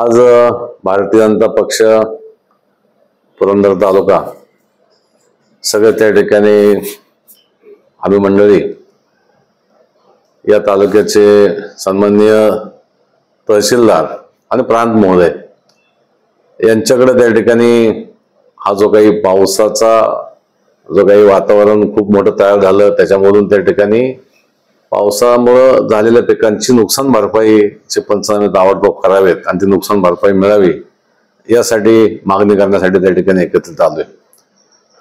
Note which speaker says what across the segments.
Speaker 1: आज भारतीय जनता पक्ष पुरंदर तालुका सगळे त्या ठिकाणी आम्ही मंडळी या तालुक्याचे सन्माननीय तहसीलदार आणि प्रांत महोदय यांच्याकडे त्या ठिकाणी हा जो काही पावसाचा जो काही वातावरण खूप मोठं तयार झालं त्याच्यामधून त्या ठिकाणी पावसामुळे झालेल्या पिकांची नुकसान भरपाईचे पंचनामे ताबडतोब करावेत आणि ती नुकसान भरपाई मिळावी यासाठी मागणी करण्यासाठी त्या ठिकाणी एकत्रित आलोय।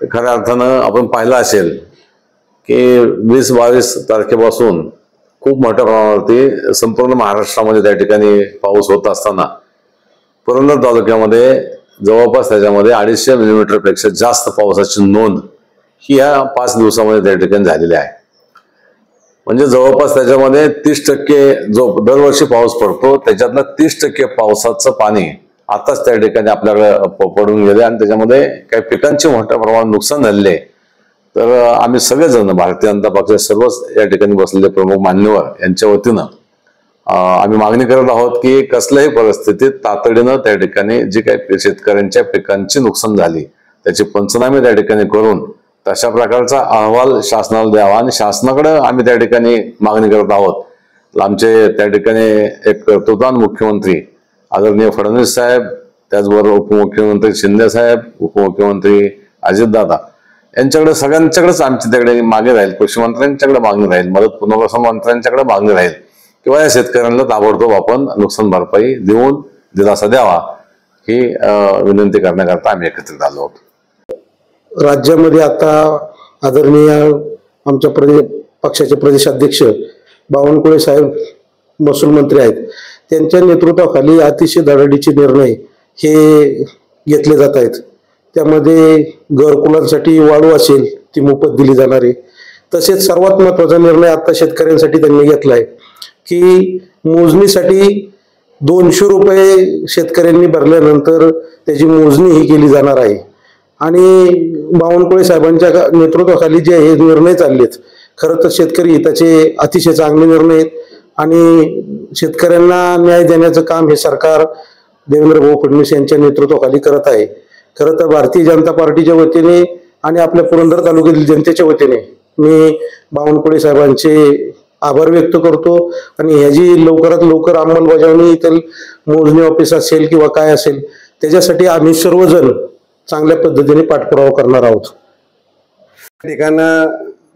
Speaker 1: खऱ्या अर्थानं आपण पाहिलं असेल की 20-22 तारखेपासून खूप मोठ्या प्रमाणावरती संपूर्ण महाराष्ट्रामध्ये त्या ठिकाणी पाऊस होत असताना पुरंदर तालुक्यामध्ये जवळपास त्याच्यामध्ये 250 मिलीमीटरपेक्षा जास्त पावसाची नोंद ही या 5 दिवसामध्ये त्या ठिकाणी झालेली आहे। म्हणजे जवळपास त्याच्यामध्ये 30% जो दरवर्षी पाऊस पडतो त्याच्यातलं 30% पावसाचं पाणी आताच त्या ठिकाणी आपल्याकडे पडून गेले आणि त्याच्यामध्ये काही पिकांचे मोठ्या प्रमाणात नुकसान झालेले। तर आम्ही सगळेजण भारतीय जनता पक्षाचे सर्वच या ठिकाणी बसलेले प्रमुख मान्यवर यांच्या वतीनं आम्ही मागणी करत आहोत की कसल्याही परिस्थितीत तातडीनं त्या ठिकाणी जी काही शेतकऱ्यांच्या पिकांची नुकसान झाली त्याचे पंचनामे त्या ठिकाणी करून तशा प्रकारचा अहवाल शासनाला द्यावा आणि शासनाकडे आम्ही त्या ठिकाणी मागणी करत आहोत। आमचे त्या ठिकाणी एक कर्तृत्वान मुख्यमंत्री आदरणीय फडणवीस साहेब, त्याचबरोबर उपमुख्यमंत्री शिंदे साहेब, उपमुख्यमंत्री अजितदादा यांच्याकडे सगळ्यांच्याकडेच आमची त्याकडे मागे राहील, कृषी मंत्र्यांच्याकडे मागणी राहील, मदत पुनर्वसन मंत्र्यांच्याकडे मागणी राहील किंवा या शेतकऱ्यांना ताबडतोब आपण नुकसान भरपाई देऊन दिलासा द्यावा ही विनंती करण्याकरता आम्ही एकत्रित आलो आहोत।
Speaker 2: राज्यामध्ये आता आदरणीय आमच्या पक्षाचे प्रदेशाध्यक्ष बावनकुळे साहेब महसूल मंत्री आहेत, त्यांच्या नेतृत्वाखाली अतिशय धडाडीचे निर्णय हे घेतले जात आहेत। त्यामध्ये घरकुलांसाठी वाळू असेल ती मोफत दिली जाणार आहे। तसेच सर्वात महत्त्वाचा निर्णय आता शेतकऱ्यांसाठी त्यांनी घेतला आहे की मोजणीसाठी 200 रुपये शेतकऱ्यांनी भरल्यानंतर त्याची मोजणी ही केली जाणार आहे। आणि बावनकुळे साहेबांच्या नेतृत्वाखाली जे हे निर्णय चाललेत खरं तर शेतकरी हिताचे अतिशय चांगले निर्णय आहेत आणि शेतकऱ्यांना न्याय देण्याचं काम हे सरकार देवेंद्र भाऊ फडणवीस यांच्या नेतृत्वाखाली करत आहे। खरं तर भारतीय जनता पार्टीच्या वतीने आणि आपल्या पुरंदर तालुक्यातील जनतेच्या वतीने मी बावनकुळे साहेबांचे आभार व्यक्त करतो आणि ह्याची लवकरात लवकर अंमलबजावणी इथं मोजणी ऑफिस असेल किंवा काय असेल त्याच्यासाठी आम्ही सर्वजण चांगल्या पद्धतीने पाठपुरावा करणार आहोत।
Speaker 3: ठिकाणी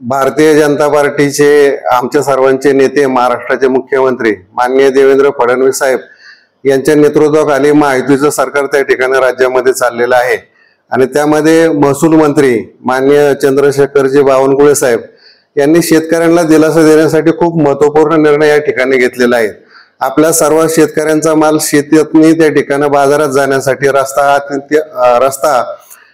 Speaker 3: भारतीय जनता पार्टीचे आमच्या सर्वांचे नेते महाराष्ट्राचे मुख्यमंत्री माननीय देवेंद्र फडणवीस साहेब यांच्या नेतृत्वाखाली महायुतीचं सरकार त्या ठिकाणी राज्यामध्ये चाललेलं आहे आणि त्यामध्ये महसूल मंत्री माननीय चंद्रशेखरजी बावनकुळे साहेब यांनी शेतकऱ्यांना दिलासा देण्यासाठी खूप महत्त्वपूर्ण निर्णय या ठिकाणी घेतलेला आहे। आपल्या सर्व शेतकऱ्यांचा माल शेतीतून त्या ठिकाणी बाजारात जाण्यासाठी रस्ता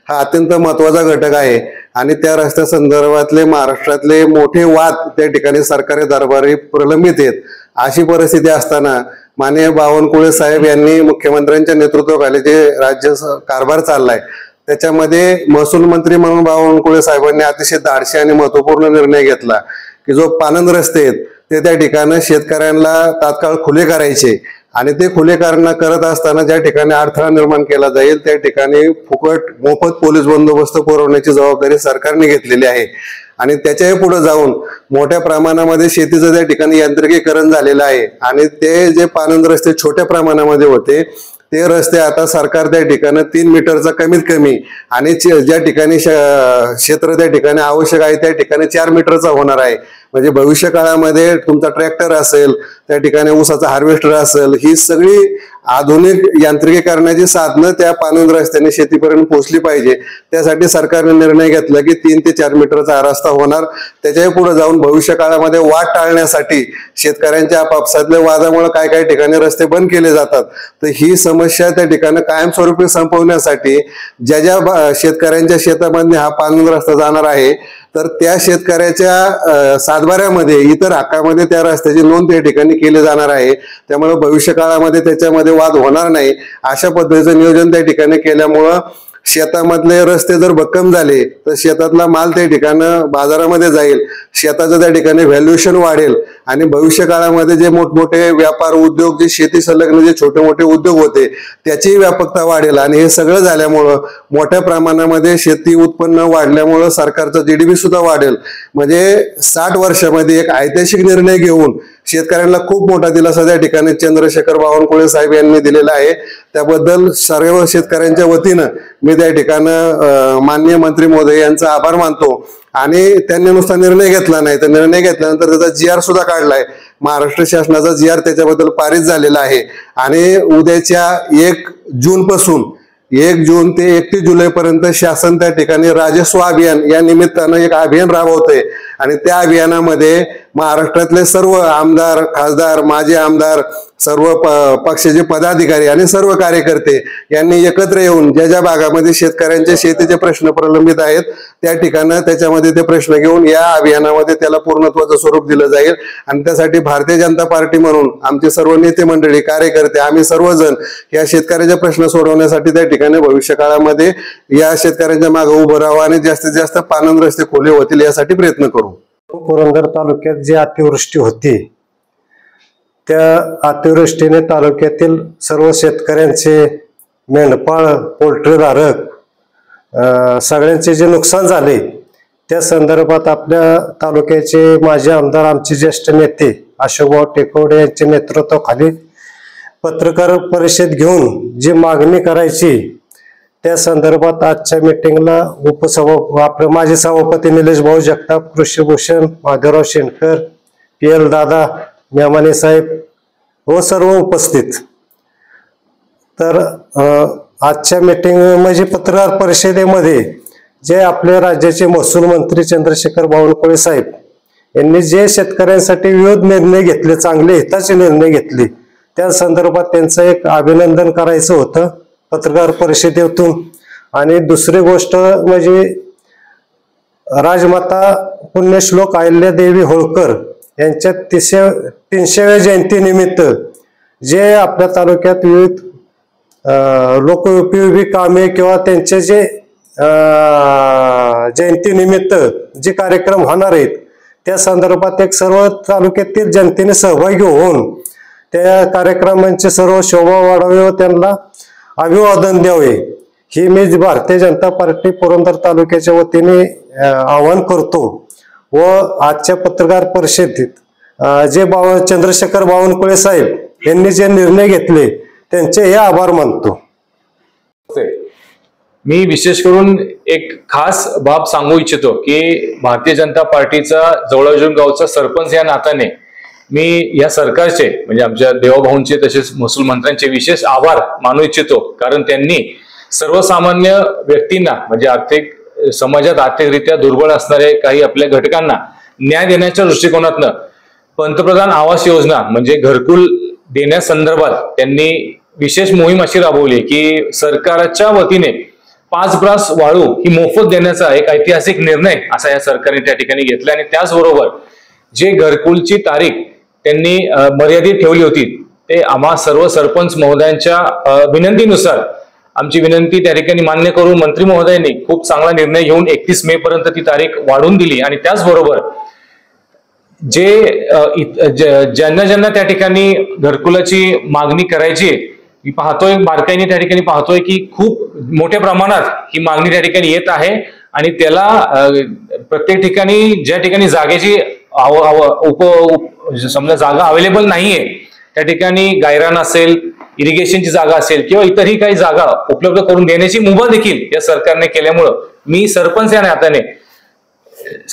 Speaker 3: हा अत्यंत महत्त्वाचा घटक आहे आणि त्या रस्त्या संदर्भातले महाराष्ट्रातले मोठे वाद त्या ठिकाणी सरकारी दरबारी प्रलंबित आहेत। अशी परिस्थिती असताना माननीय बावनकुळे साहेब यांनी मुख्यमंत्र्यांच्या नेतृत्वाखाली जे राज्य कारभार चाललाय त्याच्यामध्ये महसूल मंत्री म्हणून बावनकुळे साहेबांनी अतिशय धाडसी आणि महत्त्वपूर्ण निर्णय घेतला की जो पानंद रस्ते आहेत ते त्या ठिकाणी शेतकऱ्यांना तात्काळ खुले करायचे आणि ते खुले करत असताना ज्या ठिकाणी अडथळा निर्माण केला जाईल त्या ठिकाणी फुकट मोफत पोलीस बंदोबस्त पुरवण्याची जबाबदारी सरकारने घेतलेली आहे आणि त्याच्याही पुढे जाऊन मोठ्या प्रमाणामध्ये शेतीचं त्या ठिकाणी यांत्रिकीकरण झालेलं आहे आणि ते जे पानंद रस्ते छोट्या प्रमाणामध्ये होते ते रस्ते आता सरकार त्या ठिकाणी 3 मीटरचा कमीत कमी आणि ज्या ठिकाणी क्षेत्र त्या ठिकाणी आवश्यक आहे त्या ठिकाणी 4 मीटरचा होणार आहे। म्हणजे भविष्य काळामध्ये तुमचा ट्रॅक्टर असेल त्या ठिकाणी ऊसाचा हार्वेस्टर असेल ही सगळी आधुनिक यांत्रिकीकरणाची साधनं त्या पानंद रस्त्याने शेतीपर्यंत पोहोचली पाहिजे। त्यासाठी सरकारने निर्णय घेतला की 3 ते 4 मीटरचा हा रस्ता होणार। त्याच्याही पुढे जाऊन भविष्य काळामध्ये वाद टाळण्यासाठी शेतकऱ्यांच्या आपापसातल्या वादामुळे काय ठिकाणी रस्ते बंद केले जातात तर ही समस्या त्या ठिकाणी कायमस्वरूपी संपवण्यासाठी ज्या शेतकऱ्यांच्या शेतामध्ये हा पानंद रस्ता जाणार आहे तर त्या शेतकऱ्याच्या सातबाऱ्यामध्ये इतर हक्कामध्ये त्या रस्त्याची नोंद त्या ठिकाणी केली जाणार आहे। त्यामुळे भविष्य काळामध्ये त्याच्यामध्ये वाद होणार नाही अशा पद्धतीचं नियोजन त्या ठिकाणी केल्यामुळं शेतामधले रस्ते जर भक्कम झाले तर शेतातला माल त्या ठिकाणी बाजारामध्ये जाईल, शेताचं त्या ठिकाणी व्हॅल्युएशन वाढेल आणि भविष्य काळामध्ये जे मोठमोठे व्यापार उद्योग, जे शेती संलग्न जे छोटे मोठे उद्योग होते त्याची व्यापकता वाढेल. आणि हे सगळं झाल्यामुळं मोठ्या प्रमाणामध्ये शेती उत्पन्न वाढल्यामुळं सरकारचा GDP सुद्धा वाढेल. म्हणजे 60 वर्षामध्ये एक ऐतिहासिक निर्णय घेऊन शेतकऱ्यांना खूप मोठा दिलासा त्या ठिकाणी चंद्रशेखर बावनकुळे साहेब यांनी दिलेला आहे. त्याबद्दल सर्व शेतकऱ्यांच्या वतीनं मी त्या ठिकाणं माननीय मंत्री महोदय यांचा आभार मानतो. आणि त्यांनी नुसता निर्णय घेतला नाही, तर निर्णय घेतल्यानंतर त्याचा GR सुद्धा काढलाय. महाराष्ट्र शासनाचा GR त्याच्याबद्दल पारित झालेला आहे. आणि उद्याच्या 1 जून पासून 1 जून ते 31 जुलैपर्यंत शासन त्या ठिकाणी राजस्व अभियान या निमित्तानं एक अभियान राबवतंय. आणि त्या अभियानामध्ये महाराष्ट्रातले सर्व आमदार, खासदार, माजी आमदार, सर्व पक्षाचे पदाधिकारी आणि सर्व कार्यकर्ते यांनी एकत्र येऊन ज्या ज्या भागामध्ये शेतकऱ्यांचे शेतीचे प्रश्न प्रलंबित आहेत त्या ठिकाणी त्याच्यामध्ये ते प्रश्न घेऊन या अभियानामध्ये त्याला पूर्णत्वाचं स्वरूप दिलं जाईल. आणि त्यासाठी भारतीय जनता पार्टी म्हणून आमचे सर्व नेते मंडळी, कार्यकर्ते, आम्ही सर्वजण या शेतकऱ्याचे प्रश्न सोडवण्यासाठी त्या ठिकाणी भविष्य काळामध्ये या शेतकऱ्यांच्या मागे उभं राहावं आणि जास्तीत जास्त पानंद रस्ते खुले होतील यासाठी प्रयत्न करू.
Speaker 4: पुरंदर तालुक्यात जी अतिवृष्टी होती त्या अतिवृष्टीने तालुक्यातील सर्व शेतकऱ्यांचे, मेंढपाळ, पोल्ट्रीधारक सगळ्यांचे जे नुकसान झाले त्या संदर्भात आपल्या तालुक्याचे माजी आमदार, आमचे ज्येष्ठ नेते अशोकभाऊ टेकवडे यांच्या नेतृत्वाखाली पत्रकार परिषद घेऊन जी मागणी करायची त्या संदर्भात आजच्या मीटिंगला आपले माजी सभापती निलेश भाऊ जगताप, कृषीभूषण माधवराव शेणकर, PL दादा, मेमाने साहेब व सर्व उपस्थित. तर आजच्या मीटिंग म्हणजे पत्रकार परिषदेमध्ये जे आपले राज्याचे महसूल मंत्री चंद्रशेखर बावनकुळे साहेब यांनी जे शेतकऱ्यांसाठी विविध निर्णय घेतले, चांगले हिताचे निर्णय घेतले, त्या संदर्भात त्यांचं एक अभिनंदन करायचं होतं पत्रकार परिषदेतून. आणि दुसरी गोष्ट म्हणजे राजमाता पुण्यश्लोक अहिल्यादेवी होळकर यांच्या 300व्या जयंतीनिमित्त जे आपल्या तालुक्यात विविध लोकोपयोगी कामे किंवा त्यांचे जे जयंतीनिमित्त जे कार्यक्रम होणार आहेत त्या संदर्भात एक सर्व तालुक्यातील जनतेने सहभागी होऊन त्या कार्यक्रमांची सर्व शोभा वाढावी व त्यांना अभिवादन द्यावे ही मी भारतीय जनता पार्टी पुरंदर तालुक्याच्या वतीने आवाहन करतो. व आजच्या पत्रकार परिषदेत जे चंद्रशेखर बावनकुळे साहेब यांनी जे निर्णय घेतले त्यांचे हे आभार मानतो.
Speaker 5: मी विशेष करून एक खास बाब सांगू इच्छितो की भारतीय जनता पार्टीचा जवळाजून गावचा सरपंच या नात्याने मी या सरकारचे म्हणजे आमच्या देवाभाऊंचे तसेच महसूल मंत्र्यांचे विशेष आभार मानू इच्छितो. कारण त्यांनी सर्वसामान्य व्यक्तींना म्हणजे आर्थिक समाजात आर्थिकरित्या दुर्बळ असणारे काही आपल्या घटकांना न्याय देण्याच्या दृष्टिकोनातनं पंतप्रधान आवास योजना म्हणजे घरकुल देण्यासंदर्भात त्यांनी विशेष मोहीम अशी राबवली की सरकारच्या वतीने 5 ब्रास वाळू ही मोफत देण्याचा एक ऐतिहासिक निर्णय असा या सरकारने त्या ठिकाणी घेतला. आणि त्याचबरोबर जे घरकुलची तारीख त्यांनी मर्यादित ठेवली होती ते आम्हा सर्व सरपंच महोदयांच्या विनंतीनुसार आमची विनंती त्या ठिकाणी मान्य करून मंत्री महोदयांनी खूप चांगला निर्णय घेऊन 31 मे पर्यंत ती तारीख वाढवून दिली. आणि त्याचबरोबर ज्यांना ज्यांना त्या ठिकाणी घरकुलाची मागणी करायची मी पाहतोय बारकाईने त्या ठिकाणी पाहतोय की खूप मोठ्या प्रमाणात ही मागणी त्या ठिकाणी येत आहे. आणि त्याला प्रत्येक ठिकाणी ज्या ठिकाणी जागेची समजा जागा अवेलेबल नाहीये त्या ठिकाणी गायरान असेल, इरिगेशनची जागा असेल किंवा इतरही काही जागा उपलब्ध करून देण्याची मुभा देखील या सरकारने केल्यामुळं मी सरपंच या नात्याने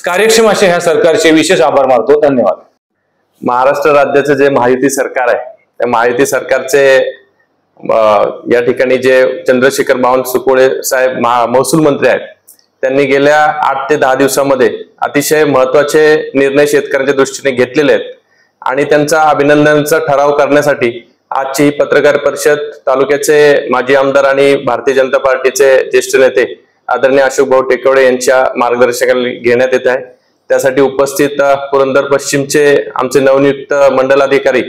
Speaker 5: कार्यक्षम असे ह्या सरकारचे विशेष आभार मानतो. धन्यवाद.
Speaker 6: महाराष्ट्र राज्याचे जे महायुती सरकार आहे त्या महायुती सरकारचे या ठिकाणी जे चंद्रशेखर बावनकुळे साहेब महसूल मंत्री आहेत त्यांनी गेल्या 8 ते 10 दिवसामध्ये अतिशय महत्वाचे निर्णय शेतकऱ्यांच्या दृष्टीने घेतलेले आहेत. आणि त्यांचा अभिनंदनाचा ठराव करण्यासाठी आजची ही पत्रकार परिषद तालुक्याचे माजी आमदार आणि भारतीय जनता पार्टीचे ज्येष्ठ नेते आदरणीय अशोकभाऊ टेकवडे यांच्या मार्गदर्शनाखाली घेण्यात येत आहे. त्यासाठी उपस्थित पुरंदर पश्चिमचे आमचे नवनियुक्त मंडलाधिकारी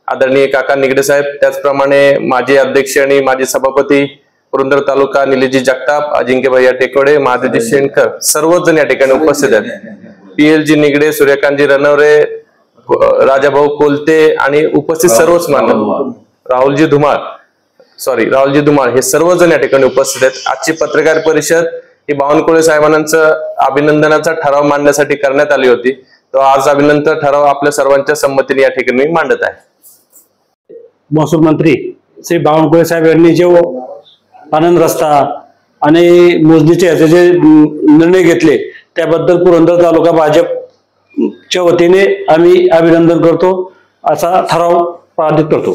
Speaker 6: आदरणीय काका निगडे साहेब, त्याचप्रमाणे माजी अध्यक्ष आणि माजी सभापती पुरंदर तालुका निलेशजी जगताप, अजिंक्य भैया टेकवडे, महादेवजी शेणकर सर्वच जण या ठिकाणी उपस्थित आहेत. PLजी निगडे, सूर्यकांतजी रणवरे, राजाभाऊ कोलते आणि उपस्थित सर्वच मान्य राहुलजी धुमाळ हे सर्वजण या ठिकाणी उपस्थित आहेत. आजची पत्रकार परिषद ही बावनकुळे साहेबांचं अभिनंदनाचा ठराव मांडण्यासाठी करण्यात आली होती. तो आज अभिनंदन ठराव आपल्या सर्वांच्या संमतीने या ठिकाणी मांडत आहे.
Speaker 7: महसूल मंत्री श्री बावनकुळे साहेब यांनी जो आनंद रस्ता आणि मोजणीचे याचे जे निर्णय घेतले त्याबद्दल पुरंदर तालुका भाजपच्या वतीने आम्ही अभिनंदन करतो, असा ठराव पारित करतो.